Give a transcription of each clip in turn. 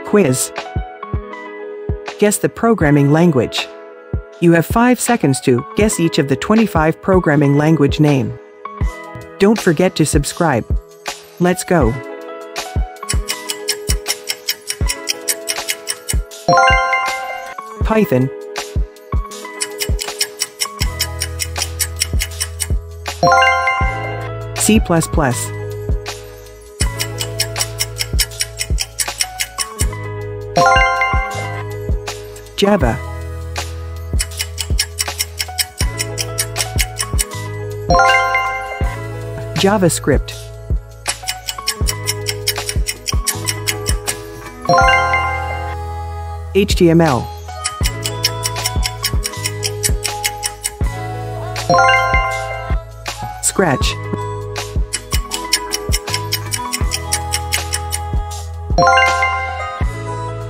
Quiz. Guess the programming language. You have 5 seconds to guess each of the 25 programming language name. Don't forget to subscribe. Let's go. Python. C++. Java. JavaScript. HTML. Scratch.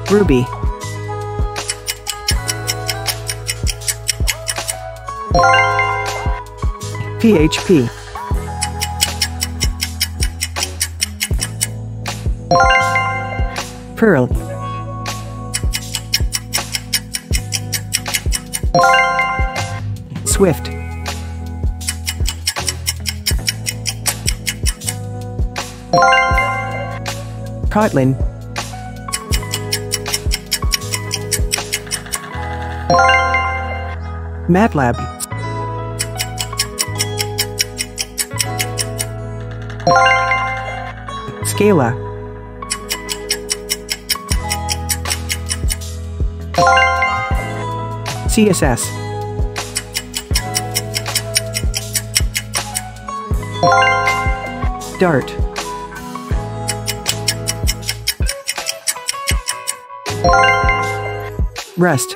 Ruby. PHP. Perl. Swift. Kotlin. MATLAB. Scala. CSS. Dart. Rust.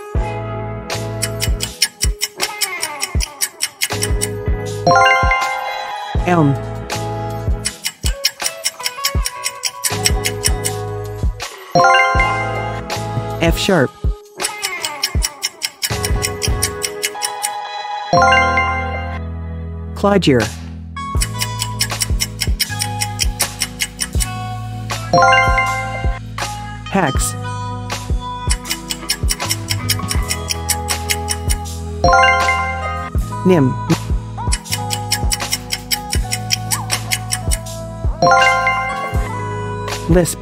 Elm. F#. Clojure. Hex. Nim. Lisp.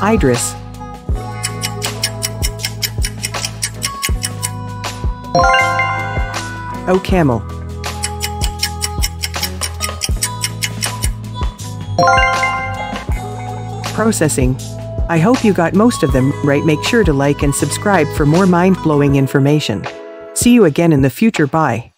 Idris. OCaml. Processing. I hope you got most of them right. Make sure to like and subscribe for more mind-blowing information. See you again in the future. Bye.